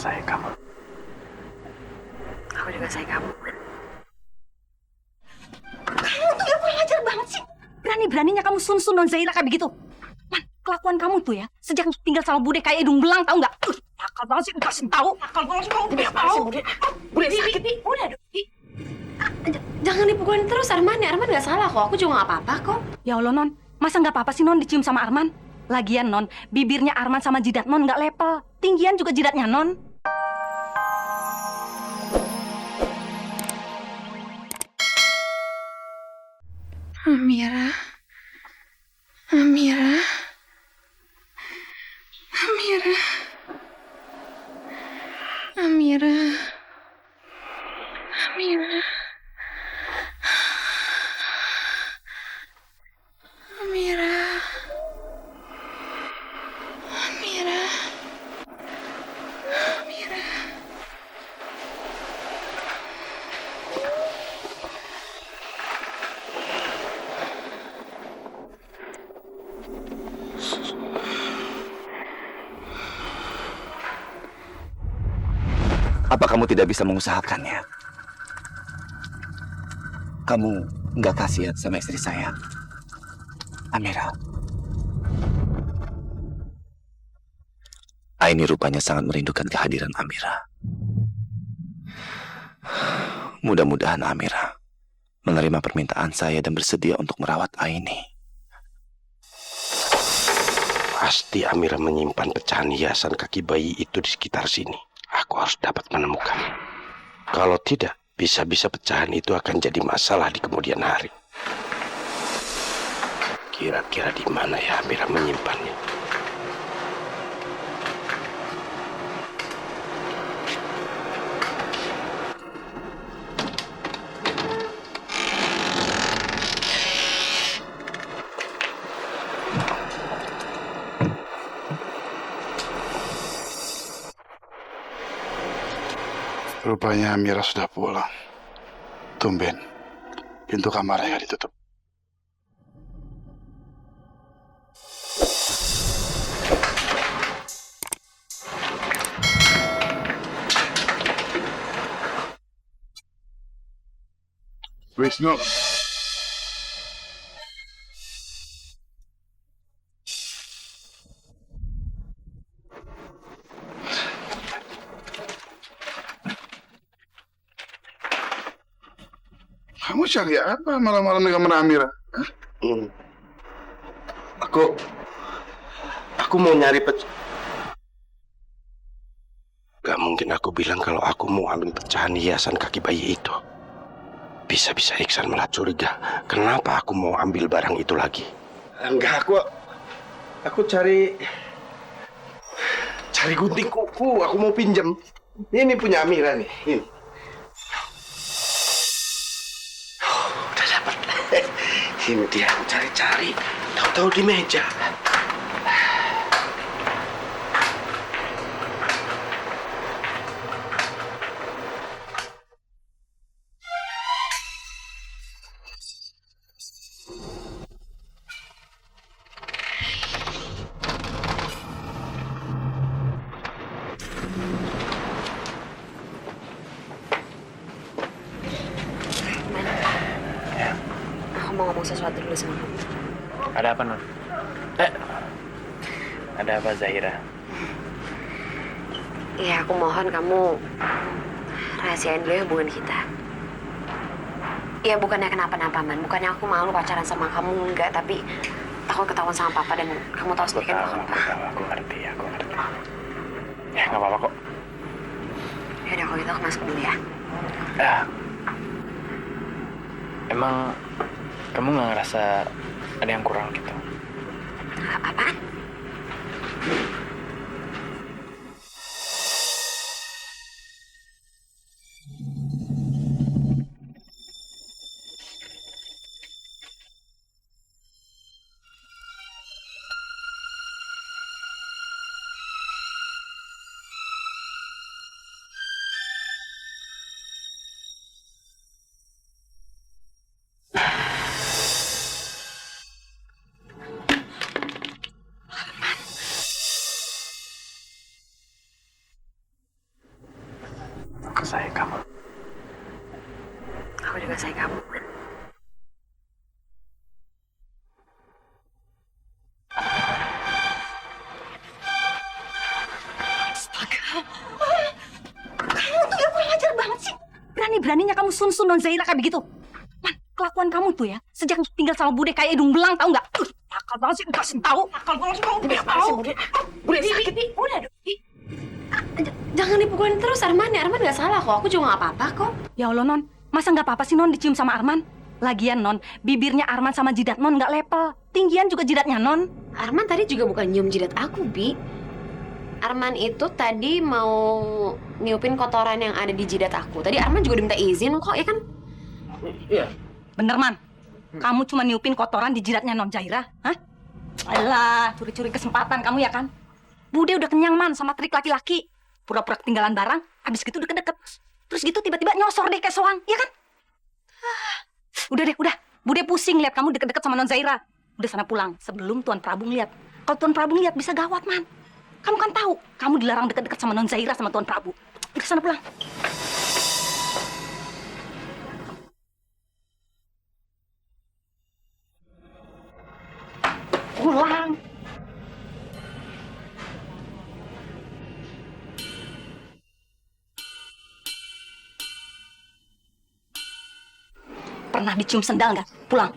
sayang kamu. Aku juga sayang kamu. Kamu tuh ya kurang ajar banget sih. Berani-beraninya kamu sun-sun non Zaira kayak begitu. Man, kelakuan kamu tuh ya, sejak tinggal sama Bude kayak hidung belang, tahu nggak? Nakal banget sih, kasih tahu. Nakal banget sih kamu. Tahu. Bude sakit nih. Udah dong. Jangan dipukulin terus Arman. Arman nggak salah kok. Aku juga nggak apa-apa kok. Ya Allah non, masa nggak apa-apa sih non dicium sama Arman? Lagian non, bibirnya Arman sama jidat non nggak lepel. Tinggian juga jidatnya non. Amira. Amira. Amira. Amira. Amira. Amira. Amira. Amira. Apa kamu tidak bisa mengusahakannya? Kamu nggak kasihan sama istri saya, Amira. Aini rupanya sangat merindukan kehadiran Amira. Mudah-mudahan Amira menerima permintaan saya dan bersedia untuk merawat Aini. Pasti Amira menyimpan pecahan hiasan kaki bayi itu di sekitar sini. Aku harus dapat menemukan. Kalau tidak, bisa-bisa pecahan itu akan jadi masalah di kemudian hari. Kira-kira di mana ya Amira menyimpannya? Rupanya Amira sudah pulang. Tumben, pintu kamarnya nggak ditutup. Wisnu. Kamu cari apa malam-malam di kamar Amira? Hah? Aku mau nyari Gak mungkin aku bilang kalau aku mau ambil pecahan hiasan kaki bayi itu. Bisa-bisa Iksan malah curiga. Kenapa aku mau ambil barang itu lagi? Enggak, aku cari gunting kuku. Aku mau pinjam. Ini punya Amira nih. Ini. Udah dapat. Ini dia, aku cari-cari. Tahu-tahu di meja. Aku mau ngomong sesuatu dulu sama kamu. Ada apa, Non? Ada apa, Zahira? Iya, aku mohon kamu rahasiain dulu hubungan kita. Ya bukannya kenapa-napa, Man. Bukannya aku malu pacaran sama kamu, enggak. Tapi takut ketahuan sama Papa dan kamu tahu sendiri kan aku Papa. Aku ngerti. Ya, nggak apa-apa kok. Yaudah, kalau gitu aku masuk dulu ya. Emang kamu nggak ngerasa ada yang kurang gitu? Apaan? sayang kamu. Aku juga sayang kamu, Man. Kamu tuh ya kurang ajar banget sih. Berani-beraninya kamu sun-sun non Zaira kayak begitu. Man, kelakuan kamu tuh ya, sejak tinggal sama bude kayak hidung belang, tahu nggak? Nakal banget sih, kasih tahu. Nakal banget sih kamu. Tahu. Bude sakit nih. Udah dong. Jangan dipukulin terus, Arman. Arman nggak salah kok. Aku juga nggak apa-apa kok. Ya Allah, Non. Masa nggak apa-apa sih, Non, dicium sama Arman? Lagian, Non, bibirnya Arman sama jidat Non nggak lepel. Tinggian juga jidatnya, Non. Arman tadi juga bukan nyium jidat aku, Bi. Arman itu tadi mau niupin kotoran yang ada di jidat aku. Tadi Arman juga diminta izin kok, ya kan? Bener, Man. Kamu cuma niupin kotoran di jidatnya Non Zaira, hah? Alah, curi-curi kesempatan kamu ya kan? Bude udah kenyang, Man, sama trik laki-laki. Pura-pura ketinggalan barang, habis gitu deket-deket. Terus gitu tiba-tiba nyosor deh kayak soang, ya kan? Udah deh, udah. Bude pusing lihat kamu deket-deket sama Non Zaira. Udah sana pulang, sebelum Tuan Prabu ngeliat. Kalau Tuan Prabu ngeliat bisa gawat, Man. Kamu kan tahu, kamu dilarang deket-deket sama Non Zaira sama Tuan Prabu. Udah sana pulang. Pulang. Pernah dicium sendal nggak? Pulang.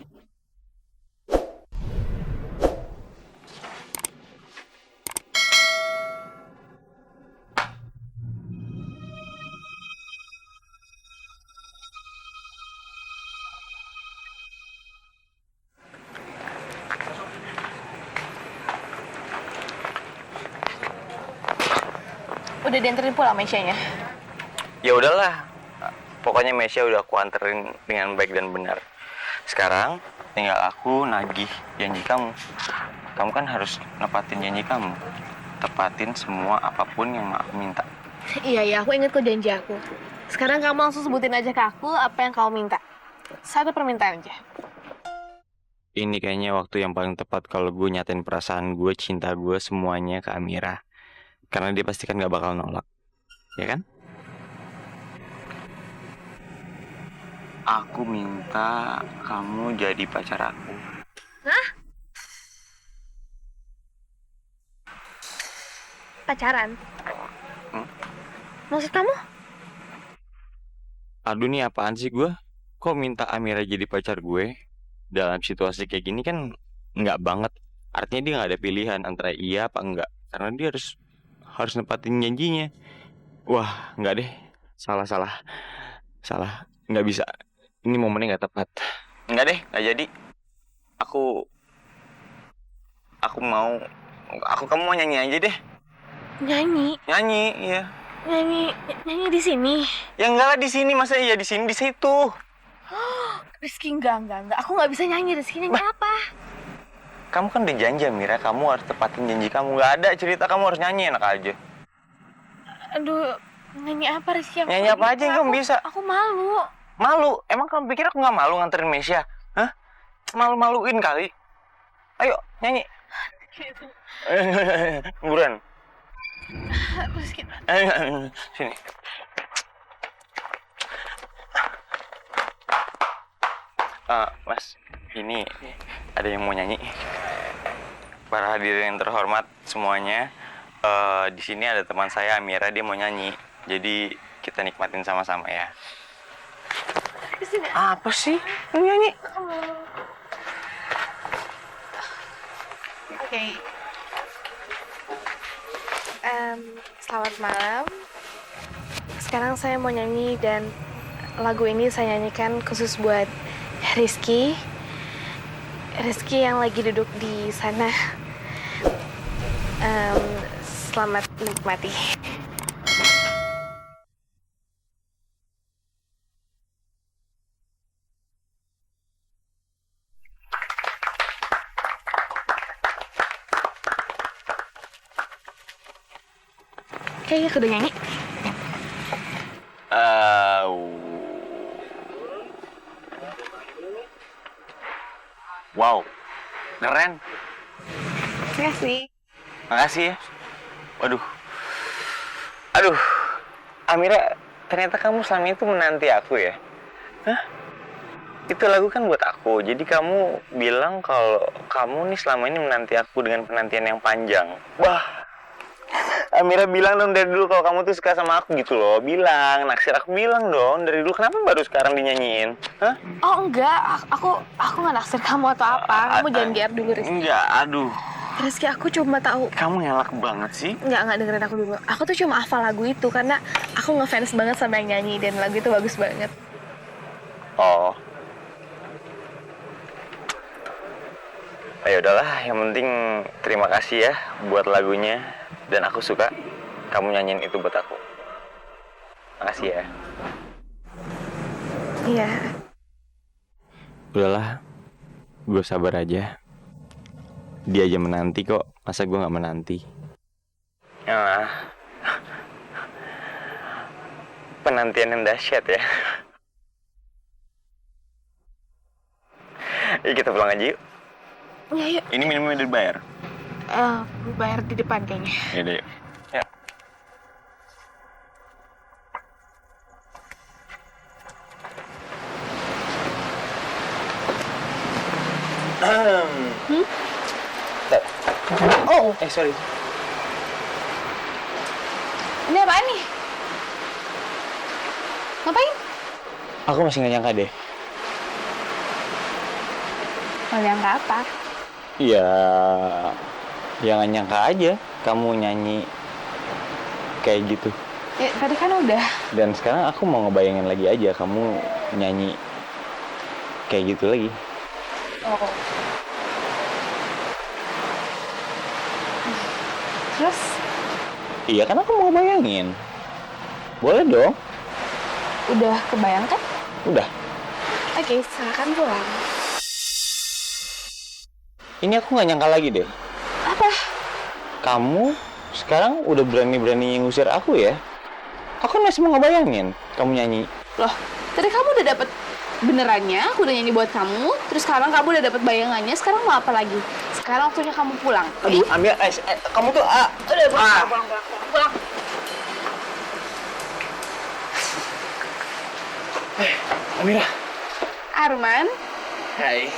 Udah dianterin pulang Mesyanya? Ya udahlah, pokoknya Mesya udah aku anterin dengan baik dan benar. Sekarang tinggal aku nagih janji kamu. Kamu kan harus nepatin janji kamu. Tepatin semua apapun yang aku minta. Iya, aku inget kok janji aku. Sekarang kamu langsung sebutin aja ke aku apa yang kamu minta. Satu permintaan aja. Ini kayaknya waktu yang paling tepat kalau gue nyatain perasaan gue, cinta gue semuanya ke Amira. Karena dia pasti kan gak bakal nolak. Ya kan? Aku minta kamu jadi pacar aku. Hah? Pacaran? Maksud kamu? Aduh nih apaan sih gue? Kok minta Amira jadi pacar gue? Dalam situasi kayak gini kan nggak banget. Artinya dia nggak ada pilihan antara iya apa enggak. Karena dia harus nepatin janjinya. Wah, nggak deh. Salah. Nggak bisa. Ini momennya nggak tepat. Nggak deh, nggak jadi. Kamu mau nyanyi aja deh. Nyanyi? Nyanyi, iya. Nyanyi di sini? Ya enggak lah di sini, masa iya di sini, di situ. Rizky, enggak. Aku nggak bisa nyanyi. Rizky, nyanyi apa? Kamu kan udah janji, Mira. Kamu harus tepatin janji kamu. Nggak ada cerita kamu harus nyanyi, enak aja. Aduh, nyanyi apa Rizky? Nyanyi apa aja yang kamu bisa. Aku malu. Malu? Emang kamu pikir aku nggak malu nganterin Mesya? Hah? Malu-maluin kali. Ayo, nyanyi. Buruan. Rizky. Sini. Mas, ini ada yang mau nyanyi. Para hadirin yang terhormat semuanya, di sini ada teman saya Amira, dia mau nyanyi. Jadi kita nikmatin sama-sama ya. Apa sih? Mau nyanyi? Oke. Selamat malam. Sekarang saya mau nyanyi dan lagu ini saya nyanyikan khusus buat Rizky yang lagi duduk di sana. Selamat menikmati. Kayaknya aku udah nyanyi. Wow, keren. Makasih. Makasih ya. Aduh, Amira, ternyata kamu selama itu menanti aku ya? Hah? Itu lagu kan buat aku. Jadi kamu bilang kalau kamu nih selama ini menanti aku dengan penantian yang panjang. Wah, Amira bilang dong dari dulu kalau kamu tuh suka sama aku gitu loh. Bilang, naksir aku bilang dong dari dulu. Kenapa baru sekarang dinyanyiin? Hah? Oh enggak, aku nggak naksir kamu atau apa. Kamu jangan GR dulu, Rizky. Enggak, aduh. Rizky, aku cuma tahu. Kamu ngelak banget sih. Nggak dengerin aku dulu. Aku tuh cuma hafal lagu itu karena aku ngefans banget sama yang nyanyi dan lagu itu bagus banget. Oh. Ya udahlah, yang penting terima kasih ya buat lagunya dan aku suka kamu nyanyiin itu buat aku. Makasih ya. Iya. Udahlah, gue sabar aja. Dia aja menanti kok, masa gue nggak menanti? Ah, penantian yang dahsyat ya. Yuk kita pulang aja yuk. Ya, yuk. Ini minumnya udah dibayar. Bayar di depan kayaknya. Yaudah yuk. Ya. Oh, Sorry. ini apaan nih? Ngapain? Aku masih nggak nyangka deh. Mau nyangka apa? Ya nggak nyangka aja kamu nyanyi kayak gitu. Ya, tadi kan udah. Dan sekarang aku mau ngebayangin lagi aja kamu nyanyi kayak gitu lagi. Oh. Terus? Iya kan aku mau ngebayangin. Boleh dong. Udah kebayang kan? Udah. Oke, silakan pulang. Ini aku nggak nyangka lagi deh. Apa? Kamu sekarang udah berani-berani ngusir aku ya? Aku masih mau ngebayangin kamu nyanyi. Loh, tadi kamu udah dapet benerannya, aku udah nyanyi buat kamu. Terus sekarang kamu udah dapet bayangannya, sekarang mau apa lagi? Sekarang waktunya kamu pulang. Aduh, Amir, kamu tuh Udah, pulang. Amira. Arman, Hai.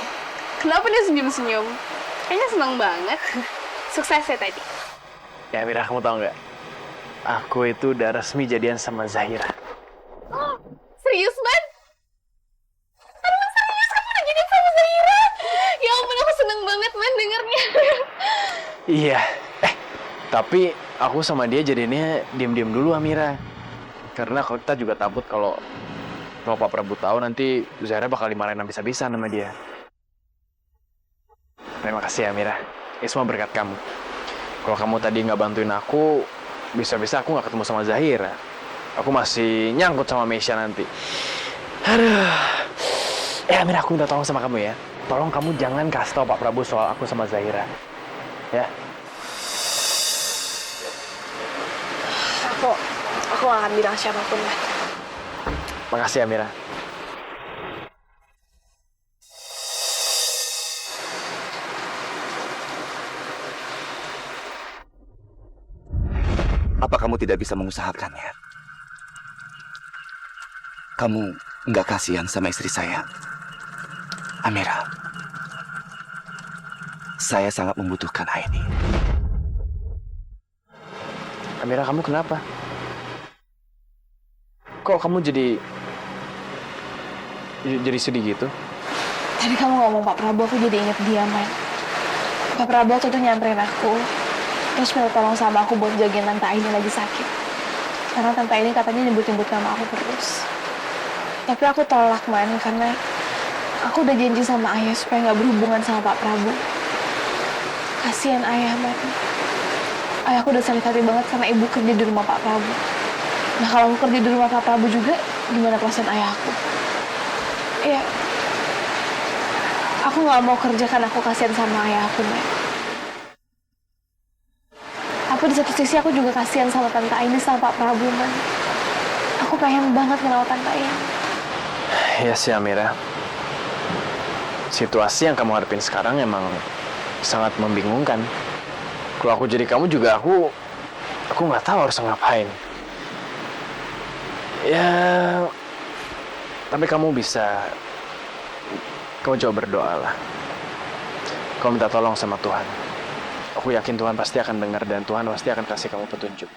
kenapa dia senyum-senyum? Kayaknya seneng banget. Sukses ya tadi. Ya Mira, kamu tahu nggak? Aku itu udah resmi jadian sama Zahira. Serius, Man? Arman, serius kamu udah jadian sama Zahira? Ya ampun, aku seneng banget, Man, dengernya. Iya. Tapi aku sama dia jadinya diam-diam dulu, Amira. Karena kalau kita juga takut kalau Pak Prabu tahu nanti Zahira bakal dimarahin habis-habisan sama dia. Terima kasih ya, Mira. Ini semua berkat kamu. Kalau kamu tadi nggak bantuin aku, bisa-bisa aku nggak ketemu sama Zahira. Aku masih nyangkut sama Meisha nanti. Aduh. Mira, aku minta tolong sama kamu ya. Tolong kamu jangan kasih tahu Pak Prabu soal aku sama Zahira. Ya. Aku gak akan bilang siapapun, Man. Makasih ya, Mira. Apa kamu tidak bisa mengusahakannya? Kamu nggak kasihan sama istri saya, Amira. Saya sangat membutuhkan Aini. Amira, kamu kenapa? Kok kamu jadi sedih gitu? Tadi kamu ngomong Pak Prabu, aku jadi inget dia, Man. Pak Prabu waktu itu nyamperin aku, terus minta tolong sama aku buat jagain Tante Aini lagi sakit. Karena Tante Aini katanya nyebut-nyebut nama aku terus. Tapi aku tolak, Man, karena aku udah janji sama Ayah supaya nggak berhubungan sama Pak Prabu. Kasihan Ayah, Man. Ayahku udah sakit hati banget karena ibu kerja di rumah Pak Prabu. Nah, kalau aku kerja di rumah Pak Prabu juga, gimana perasaan ayahku? Ya, aku nggak mau kerja karena aku kasihan sama ayahku, Man. Tapi di satu sisi aku juga kasihan sama Tante Aini sama Pak Prabu, Man. Aku pengen banget kenal Tante Aini. Ya sih, Amira. Situasi yang kamu hadapin sekarang emang sangat membingungkan. Kalau aku jadi kamu juga, aku nggak tahu harus ngapain. Ya, tapi kamu coba berdoa lah. Kau minta tolong sama Tuhan. Aku yakin Tuhan pasti akan dengar dan Tuhan pasti akan kasih kamu petunjuk.